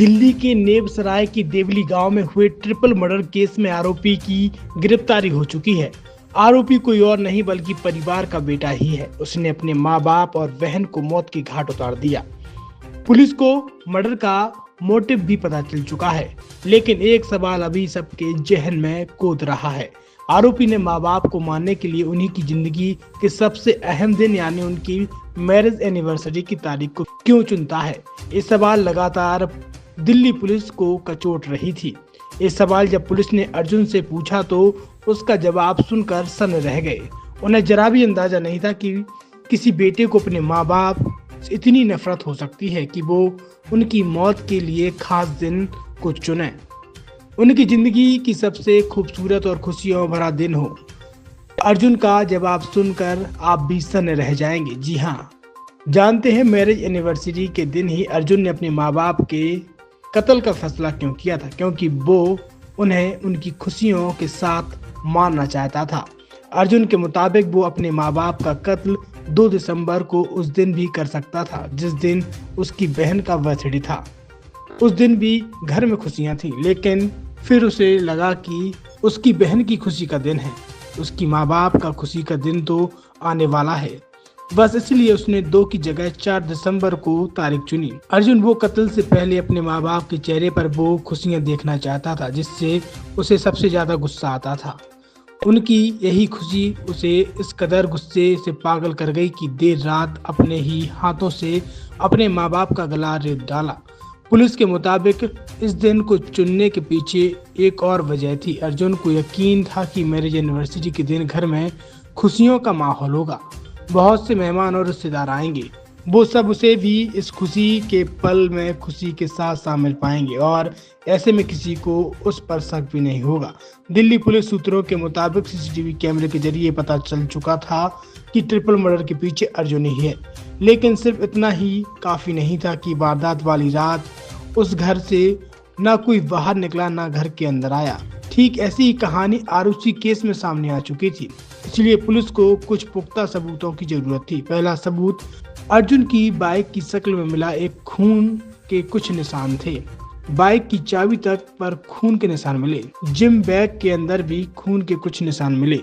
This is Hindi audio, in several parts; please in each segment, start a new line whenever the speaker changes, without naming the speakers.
दिल्ली के नेबसराय की देवली गांव में हुए ट्रिपल मर्डर केस में आरोपी की गिरफ्तारी हो चुकी है। आरोपी कोई और नहीं बल्कि परिवार का बेटा ही है। उसने अपने मां बाप और बहन को मौत की घाट उतार दिया। पुलिस को मर्डर का मोटिव भी पता चल चुका है, लेकिन एक सवाल अभी सबके जहन में कूद रहा है। आरोपी ने माँ बाप को मारने के लिए उन्हीं की जिंदगी के सबसे अहम दिन यानी उनकी मैरिज एनिवर्सरी की तारीख को क्यों चुनता है। ये सवाल लगातार दिल्ली पुलिस को कचोट रही थी। ये सवाल जब पुलिस ने अर्जुन से पूछा तो उसका जवाब सुनकर सन्न रह गए। उन्हें जरा भी अंदाजा नहीं था कि किसी बेटे को अपने माँ बाप से इतनी नफरत हो सकती है कि वो उनकी मौत के लिए खास दिन को चुने, उनकी जिंदगी की सबसे खूबसूरत और खुशियों भरा दिन हो। अर्जुन का जवाब सुनकर आप भी सन्न रह जाएंगे। जी हाँ, जानते हैं मैरिज एनिवर्सरी के दिन ही अर्जुन ने अपने माँ बाप के कत्ल का फैसला क्यों किया था? क्योंकि वो उन्हें उनकी खुशियों के साथ मारना चाहता था। अर्जुन के मुताबिक वो अपने माँ बाप का कत्ल 2 दिसंबर को उस दिन भी कर सकता था जिस दिन उसकी बहन का बर्थडे था। उस दिन भी घर में खुशियां थी, लेकिन फिर उसे लगा कि उसकी बहन की खुशी का दिन है, उसकी माँ बाप का खुशी का दिन तो आने वाला है। बस इसलिए उसने 2 की जगह 4 दिसंबर को तारीख चुनी। अर्जुन वो कत्ल से पहले अपने माँ बाप के चेहरे पर वो खुशियां देखना चाहता था जिससे उसे सबसे ज्यादा गुस्सा आता था। उनकी यही खुशी उसे इस कदर गुस्से से पागल कर गई कि देर रात अपने ही हाथों से अपने माँ बाप का गला रेत डाला। पुलिस के मुताबिक इस दिन को चुनने के पीछे एक और वजह थी। अर्जुन को यकीन था कि मैरिज एनिवर्सरी के दिन घर में खुशियों का माहौल होगा, बहुत से मेहमान और रिश्तेदार आएंगे। वो सब उसे भी इस खुशी के पल में खुशी के साथ शामिल पाएंगे और ऐसे में किसी को उस पर शक भी नहीं होगा। दिल्ली पुलिस सूत्रों के मुताबिक सीसीटीवी कैमरे के जरिए पता चल चुका था कि ट्रिपल मर्डर के पीछे अर्जुन ही है, लेकिन सिर्फ इतना ही काफी नहीं था कि वारदात वाली रात उस घर से ना कोई बाहर निकला ना घर के अंदर आया। ठीक ऐसी ही कहानी आरुषि केस में सामने आ चुकी थी, इसलिए पुलिस को कुछ पुख्ता सबूतों की जरूरत थी। पहला सबूत, अर्जुन की बाइक की शक्ल में मिला एक खून के कुछ निशान थे। बाइक की चाबी तक पर खून के निशान मिले। जिम बैग के अंदर भी खून के कुछ निशान मिले।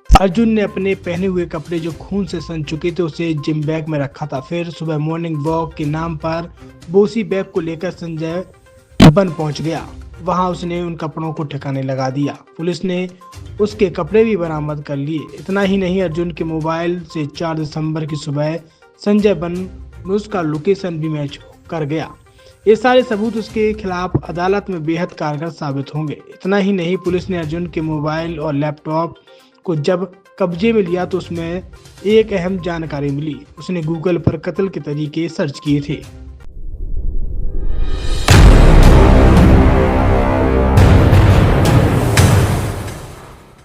अर्जुन ने अपने पहने हुए कपड़े जो खून से सन चुके थे उसे जिम बैग में रखा था। फिर सुबह मॉर्निंग वॉक के नाम पर बोसी बैग को लेकर संजय बन पहुंच गया। वहां उसने उन कपड़ों को ठिकाने लगा दिया। पुलिस ने उसके कपड़े भी बरामद कर लिए। इतना ही नहीं, अर्जुन के मोबाइल से 4 दिसंबर की सुबह संजय बन में उसका लोकेशन भी मैच कर गया। ये सारे सबूत उसके खिलाफ अदालत में बेहद कारगर साबित होंगे। इतना ही नहीं, पुलिस ने अर्जुन के मोबाइल और लैपटॉप को जब कब्जे में लिया तो उसमें एक अहम जानकारी मिली। उसने गूगल पर कत्ल के तरीके सर्च किए थे।